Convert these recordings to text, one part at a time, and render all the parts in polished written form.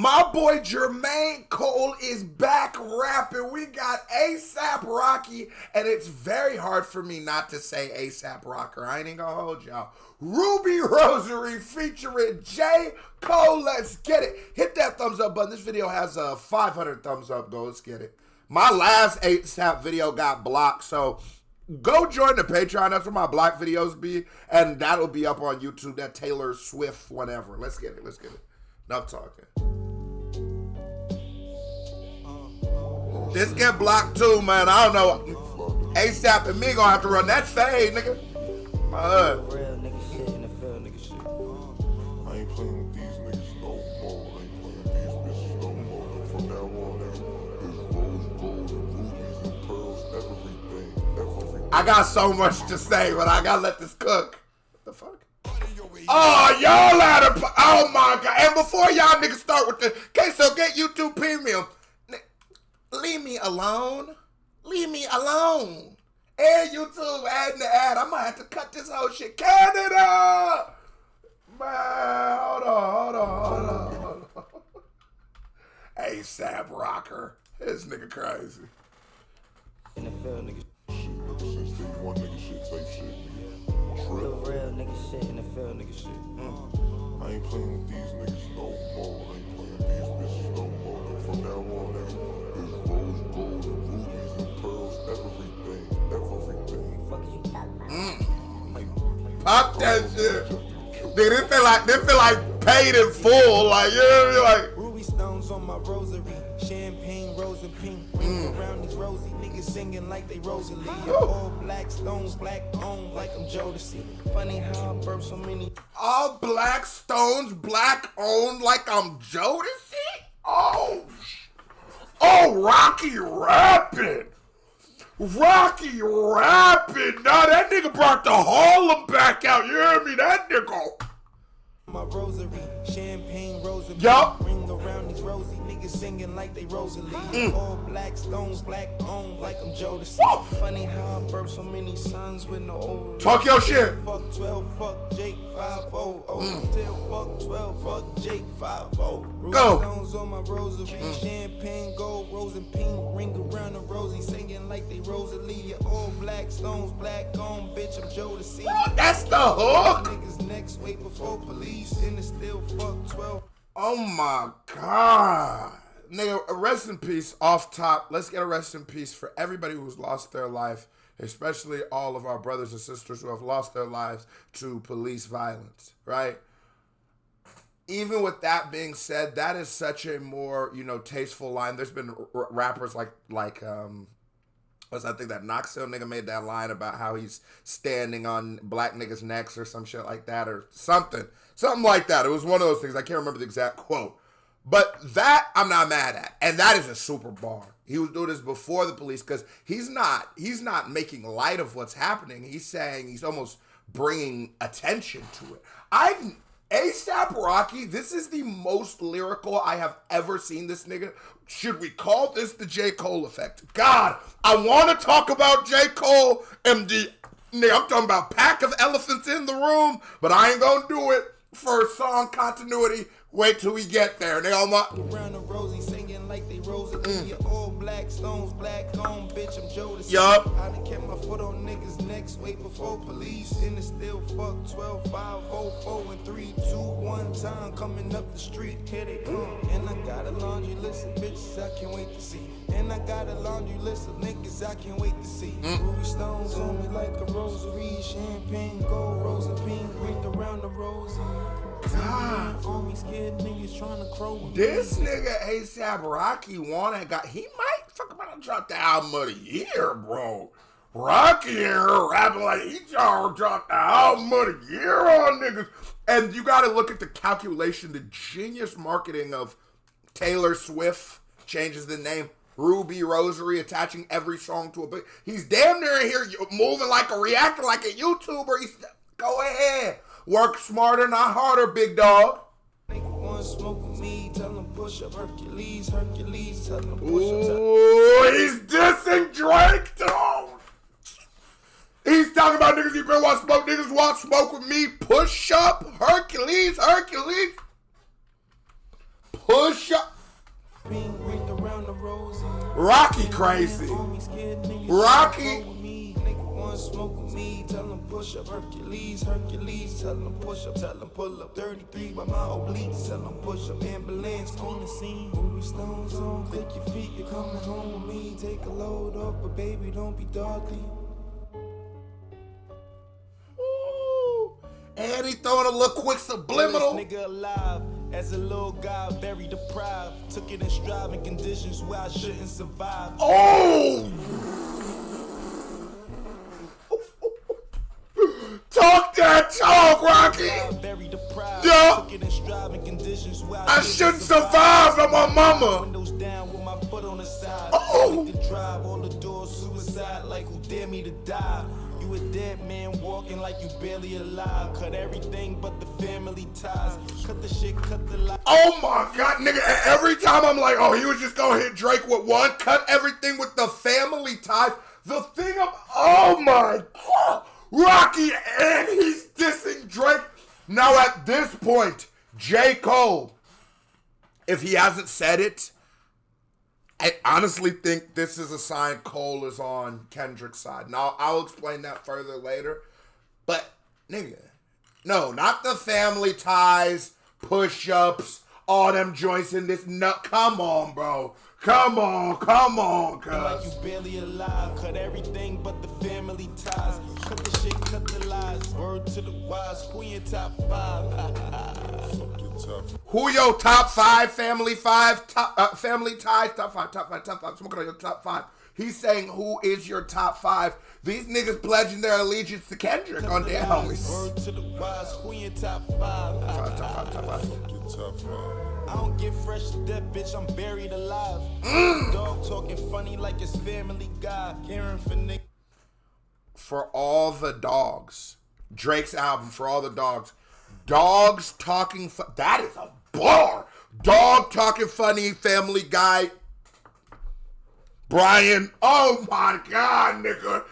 My boy Jermaine Cole is back rapping. We got ASAP Rocky, and it's very hard for me not to say ASAP Rocker. I ain't even gonna hold y'all. Ruby Rosary featuring J. Cole. Let's get it. Hit that thumbs up button. This video has 500 thumbs up. Go, let's get it. My last ASAP video got blocked, so go join the Patreon. That's where my block videos be, and that'll be up on YouTube. That Taylor Swift, whatever. Let's get it. Let's get it. Enough talking. This get blocked too, man. I don't know. ASAP and me gonna have to run that fade, nigga. My real nigga shit in the field, nigga shit. I ain't playing with these niggas no more. I ain't playing with these bitches no more. From now on, nigga, it's rose gold, rubies and pearls, everything. I got so much to say, but I gotta let this cook. What the fuck? Oh, y'all out of, oh my God. And before y'all niggas start with this, okay, so get YouTube Premium. Leave me alone. Leave me alone. And YouTube adding the ad. I'm gonna have to cut this whole shit. Canada! Man, hold on. ASAP Rocker. This nigga crazy. In the field, nigga. Shit, nigga, since day one, nigga shit, type shit, nigga. The real nigga shit in the field, nigga shit. I ain't playing with these niggas no more. I ain't playing with these bitches no more. From now on, nigga, it's rose gold, rubies and pearls, everything. Fuck is you talking about? Pop that shit. Nigga, this feel like paid in full. Like, you know what I mean? Like, Ruby stones on my rosary, champagne, rose and pink, ring around these rosy niggas singing like they Rosalie. All black stones, black on like I'm Jodeci. Funny how I burp so many. all black stones, black owned like I'm Jodeci? Oh, Rocky rapping. Rocky rapping. Now that nigga brought the Harlem back out. You hear me? That nigga. My rosary, champagne, rose and Yup. pink, ring around these rosy niggas singing like they Rosalie. All black stones, black on like I'm Jodeci. Funny how I burp so many sons with no ovaries. Talk your shit. Fuck 12, fuck Jake 500. Still fuck 12, fuck Jake 50. Ruby Go. stones on my rosary, champagne, gold, rose and pink, ring around the rosy, singing like they Rosalie. All black stones, black on, bitch, I'm Jodeci. That's the hook. Niggas next, wait before police, and it's still fuck 12. Oh my God. Nigga, rest in peace off top. Let's get a rest in peace for everybody who's lost their life, especially all of our brothers and sisters who have lost their lives to police violence, right? Even with that being said, that is such a more, tasteful line. There's been rappers like I think that Knoxville nigga made that line about how he's standing on black niggas' necks or some shit like that or something. Something like that. It was one of those things. I can't remember the exact quote. But that I'm not mad at. And that is a super bar. He was doing this before the police because he's not making light of what's happening. He's saying he's almost bringing attention to it. ASAP Rocky, this is the most lyrical I have ever seen this nigga. Should we call this the J. Cole effect? God, I want to talk about J. Cole and I'm talking about pack of elephants in the room, but I ain't gonna do it for song continuity. Wait till we get there. They all Around the rosy, singing like they Rosalie. All black stones, black on, bitch, I'm Jodeci. Yup. I done kept my foot on niggas' necks, wait before police. And it's still fuck 12, 5, 0, 4, and 3, 2, 1 time coming up the street. Here they come. And I got a laundry list of bitches I can't wait to see. And I got a laundry list of niggas I can't wait to see. Ruby stones on me like a rosary. Champagne, gold, rose and pink, ring around the rosy. On me scared niggas trying to crow. This nigga ASAP Rocky he might fuck around and drop the album of the year, bro. Rocky and her rapping like he trying to drop the album of the year on niggas. And you gotta look at the calculation, the genius marketing of Taylor Swift changes the name. Ruby Rosary attaching every song to a bit. He's damn near here moving like a reactor, like a YouTuber. Go ahead. Work smarter, not harder, big dog. Nigga want smoke with me, tell him push up Hercules, tell him push up. Ooh, he's dissing Drake, though. He's talking about niggas you been want smoke, niggas want smoke with me, push up Hercules. push up. Being wrapped around the rosy. Rocky crazy. Rocky. Nigga want smoke with me, tell him push up. Hercules, tell him push up, tell him pull up. 33 by my obliques, tell him push up. Ambulance on the scene, movie stones on. Click your feet, you're coming home with me. Take a load off, but baby, don't be Dorothy. Ooh. And he throwing a little quick subliminal. This nigga alive, as a little guy, very deprived. Took it in striving in conditions where I shouldn't survive. Oh! Talk that talk, Rocky! Very deprived. Yeah. Took it in striving conditions where I shouldn't survive on my mama. Windows down with my foot on the side. Oh. Quick to drive, all the doors suicide, like who dare me to die? You a dead man walking like you barely alive. Cut everything but the family ties. Cut the shit, cut the life. Oh my God, nigga. Every time I'm like, oh, he was just gonna hit Drake with one. Cut everything with the family ties. The thing of, oh my God. Rocky, and he's dissing Drake. Now at this point, J. Cole, if he hasn't said it, I honestly think this is a sign Cole is on Kendrick's side. Now, I'll explain that further later. But, nigga, no, not the family ties, push-ups, all them joints in this. No, come on, bro. Come on, cuz. Like you barely alive. Cut everything but the family ties. Cut the shit, cut the lies. Word to the wise. Who your top 5? Who your top 5 family 5 family ties? Top 5. Smoking on your top 5. He's saying who is your top 5. These niggas pledging their allegiance to Kendrick on their homies. Word to the wise. Who your top 5? Top 5. I don't get fresh to death, bitch. I'm buried alive. Dog talking funny like it's Family Guy. Caring for niggas. For all the dogs. Drake's album, For All the Dogs. Dogs talking that is a bar. Dog talking funny, Family Guy. Brian, oh my God, nigga.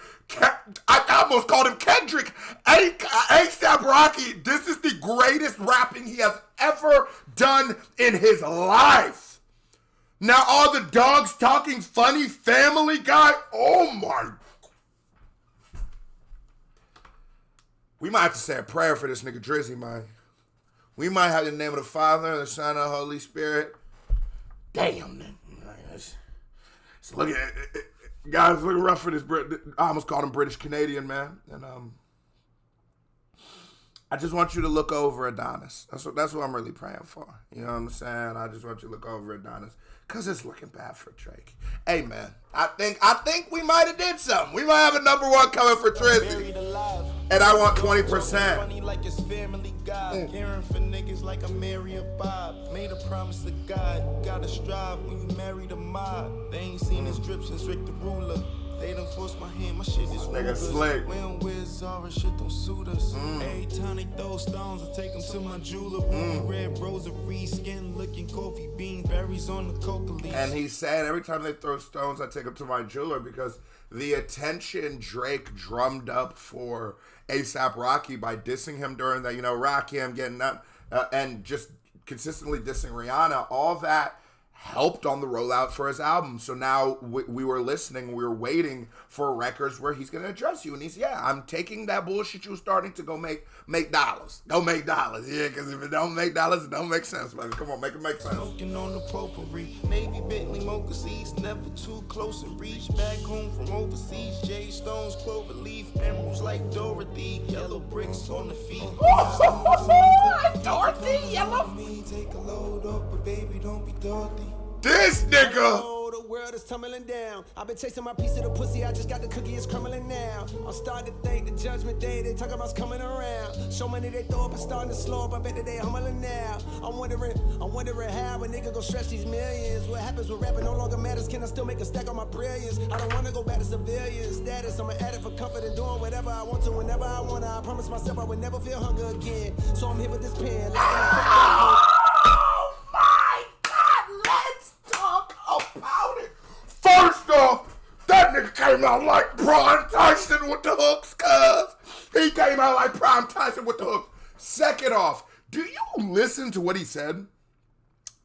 I almost called him Kendrick. ASAP Rocky, this is the greatest rapping he has ever done in his life. Now all the dogs talking funny, Family Guy. Oh my. We might have to say a prayer for this nigga Drizzy, man. We might have the name of the Father, the Son, and the Holy Spirit. Damn, man. It's looking, guys, looking rough for this. I almost called him British Canadian, man. And I just want you to look over Adonis. That's what I'm really praying for. You know what I'm saying? I just want you to look over Adonis. Cause it's looking bad for Drake. Hey man, I think we might have did something. We might have a number 1 coming for Drizzy. And I want 20%. Funny like it's Family Guy. Caring for niggas like I'm Mary or Bob. Made a promise to God. Gotta strive when you marry the mob. They ain't seen his drip since Rick the Ruler. They done force my hand, my shit is nigga slick. We don't wear Zara, shit don't suit us. Every time they throw stones, I take them to my jeweler. Red rosary, skin looking coffee bean, berries on the coca leaves. And he said, every time they throw stones, I take them to my jeweler because the attention Drake drummed up for ASAP Rocky by dissing him during that, Rocky, I'm getting that, and just consistently dissing Rihanna, all that helped on the rollout for his album. So now we were listening, we were waiting for records where he's going to address you. And he's, I'm taking that bullshit you were starting to go make dollars. Go make dollars. Yeah, because if it don't make dollars, it don't make sense, baby. Come on, make it make sense. Smoking on the potpourri. Navy, Bentley, mocha seeds, never too close to reach. Back home from overseas, J Stones, clover leaf, emeralds like Dorothy, yellow bricks on the feet. Dorothy, yellow. Take a load off, but baby, don't be Dorothy. This nigga. Oh, the world is tumbling down. I've been chasing my piece of the pussy. I just got the cookie, it's crumbling now. I'm starting to think the judgment day they talking about's coming around. So many they throw up and starting to slow up. I bet that they humbling now. I'm wondering how a nigga gon' stretch these millions. What happens when rapping no longer matters? Can I still make a stack on my brilliance? I don't wanna go back to civilian status. I'm an addict for comfort and doing whatever I want to whenever I wanna. I promise myself I would never feel hunger again. So I'm here with this pen. First off, that nigga came out like Prime Tyson with the hooks, cuz. He came out like Prime Tyson with the hooks. Second off, do you listen to what he said?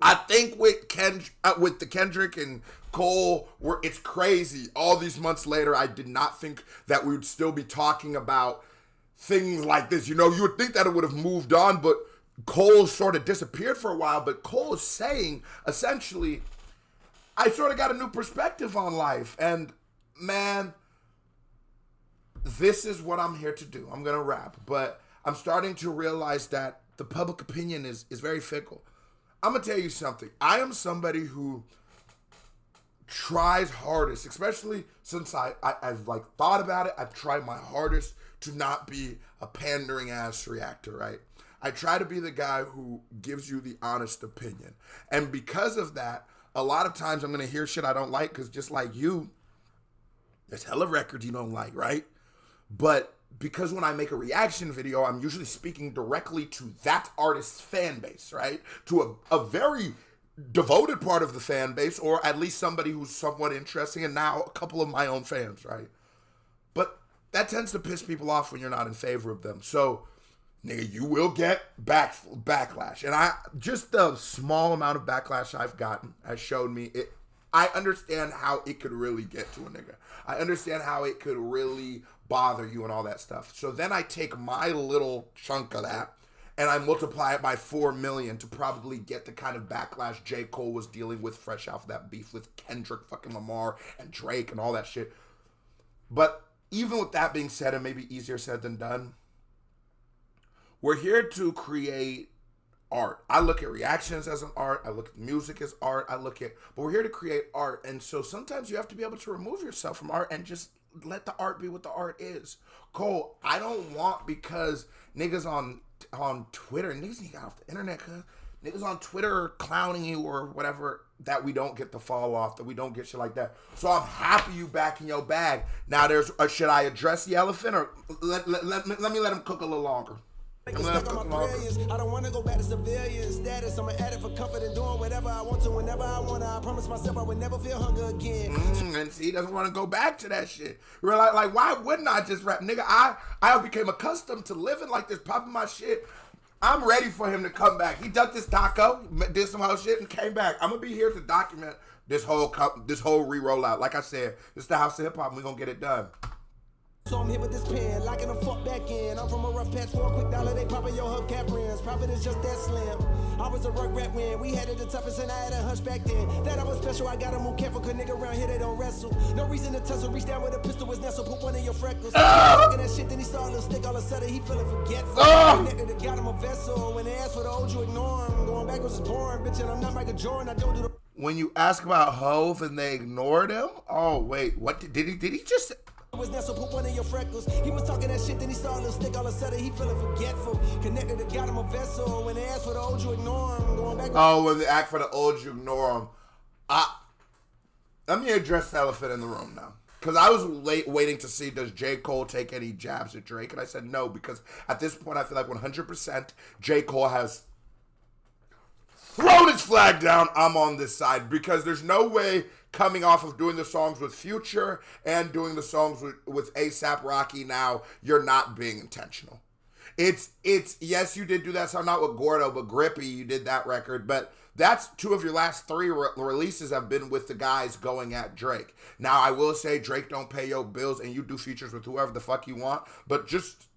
I think with the Kendrick and Cole, it's crazy. All these months later, I did not think that we would still be talking about things like this. You know, you would think that it would have moved on, but Cole sort of disappeared for a while. But Cole is saying, essentially, I sort of got a new perspective on life. And, man, this is what I'm here to do. I'm going to rap. But I'm starting to realize that the public opinion is very fickle. I'm going to tell you something. I am somebody who tries hardest, especially since I've like thought about it. I've tried my hardest to not be a pandering ass reactor, right? I try to be the guy who gives you the honest opinion. And because of that, a lot of times I'm going to hear shit I don't like, because just like you, there's hella records you don't like, right? But because when I make a reaction video, I'm usually speaking directly to that artist's fan base, right? To a very devoted part of the fan base, or at least somebody who's somewhat interesting, and now a couple of my own fans, right? But that tends to piss people off when you're not in favor of them. So, nigga, you will get backlash. And just the small amount of backlash I've gotten has showed me it. I understand how it could really get to a nigga. I understand how it could really bother you and all that stuff. So then I take my little chunk of that and I multiply it by 4 million to probably get the kind of backlash J. Cole was dealing with fresh off of that beef with Kendrick, fucking Lamar, and Drake and all that shit. But even with that being said, and maybe easier said than done, we're here to create art. I look at reactions as an art. I look at music as art. But we're here to create art. And so sometimes you have to be able to remove yourself from art and just let the art be what the art is. Cole, I don't want, because niggas on Twitter, niggas need to get off the internet, cuz niggas on Twitter clowning you or whatever, that we don't get the fall off, that we don't get shit like that. So I'm happy you back in your bag. Now should I address the elephant, or let me let him cook a little longer? I don't want to go back to civilian status. I'm an addict for comfort and doing whatever I want to whenever I want to. I promise myself I would never feel hunger again. And see, he doesn't want to go back to that shit. We're like, why wouldn't I just rap? Nigga, I became accustomed to living like this, popping my shit. I'm ready for him to come back. He ducked this taco, did some whole shit, and came back. I'm going to be here to document this whole re-roll out. Like I said, this is the house of hip-hop, and we're going to get it done. So I'm here with this pen, locking the fuck back in. I'm from a rough patch for a quick dollar, they poppin' your hubcap rims. Profit is just that slim. I was a rug rat when we had it the toughest, and I had a hunch back then. That I was special, I gotta move careful, cause nigga around here they don't wrestle. No reason to tussle, reach down with a pistol was nestle, put one in your freckles. Talking that shit, then he saw a little stick, all of a sudden he feeling forgetful. Connected to got him a vessel, when they ask for the old you ignore him. Going backwards is boring, bitch, and I'm not Michael Jordan, I don't do the... When you ask about Hove and they ignored him? Oh, wait, what did he just... Was Nestle, put one in your freckles. He was talking that shit, then he saw a little stick, all of a sudden he feeling forgetful. Connected to got him a vessel. When they ask for the old, you ignore him. Going back. Oh, when they ask for the old, you ignore him. Let me address the elephant in the room now. Because I was waiting to see, does J. Cole take any jabs at Drake? And I said no, because at this point I feel like 100% J. Cole has thrown his flag down. I'm on this side, because there's no way, coming off of doing the songs with Future and doing the songs with ASAP Rocky now, you're not being intentional. It's yes, you did do that song, not with Gordo, but Grippy, you did that record, but that's 2 of your last 3 releases have been with the guys going at Drake. Now, I will say Drake don't pay your bills, and you do features with whoever the fuck you want, but just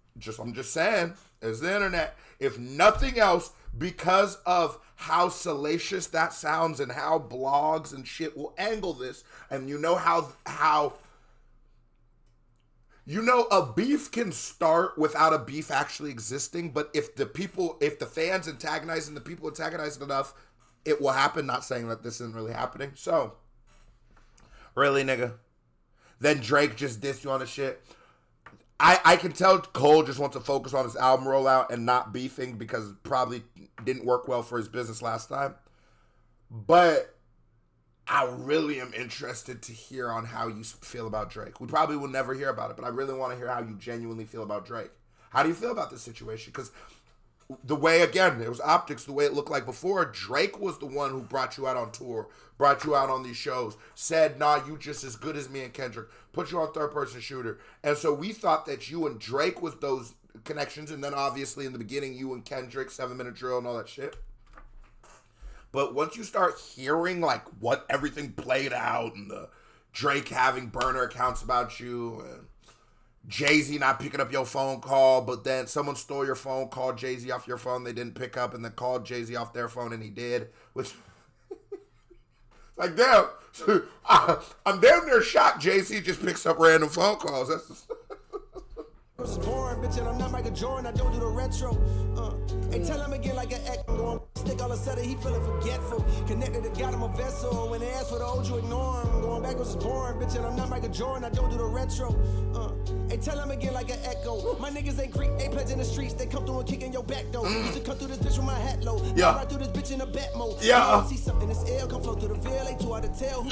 I'm just saying, it's the internet. If nothing else, because of how salacious that sounds and how blogs and shit will angle this, and you know how a beef can start without a beef actually existing, but if the fans antagonize and the people antagonize it enough, it will happen. Not saying that this isn't really happening. So, really, nigga? Then Drake just dissed you on the shit. I can tell Cole just wants to focus on his album rollout and not beefing, because it probably didn't work well for his business last time. But I really am interested to hear on how you feel about Drake. We probably will never hear about it, but I really want to hear how you genuinely feel about Drake. How do you feel about this situation? Because the way, again, it was optics, the way it looked like before, Drake was the one who brought you out on tour, brought you out on these shows, said, nah, you just as good as me and Kendrick, put you on third-person shooter. And so we thought that you and Drake was those connections, and then obviously in the beginning, you and Kendrick, 7 Minute Drill and all that shit. But once you start hearing like what everything played out and the Drake having burner accounts about you and Jay-Z not picking up your phone call, but then someone stole your phone, called Jay-Z off your phone, they didn't pick up, and then called Jay-Z off their phone and he did, which like damn, I'm damn near shocked Jay-Z just picks up random phone calls. That's just was born, bitch, and I'm not Michael Jordan, I don't do the retro. Hey, tell him again like an echo. Going stick all of a sudden, he feeling forgetful. Connected to God, I'm a vessel. When they ask for the old, you ignore him. Going backwards is born, bitch, and I'm not Michael Jordan, I don't do the retro. Hey, tell him again like an echo. My niggas ain't Greek, they pledge in the streets. They come through and kick in your back door. Used to come through this bitch with my hat low. Yeah. Right through this bitch in a bat mode. Yeah. See something, this L come flow through the veil. Ain't too hard to tell who.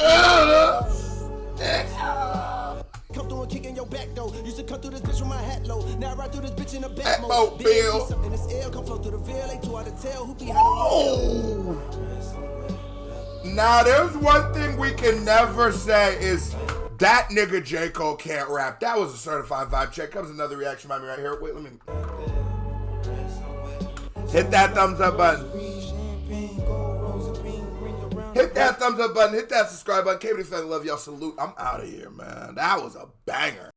Come through and kick in your back door. Used to come through this bitch with my hat low. Now I ride through this bitch in a back mode. Bill. See something, this L come flow through the veil. Ain't too hard to tell who behind the wall. Now there's one thing we can never say is that nigga J. Cole can't rap. That was a certified vibe check. Comes another reaction by me right here. Wait, let me hit that thumbs up button. Hit that thumbs up button. Hit that subscribe button. Cable family, love y'all. Salute. I'm out of here, man. That was a banger.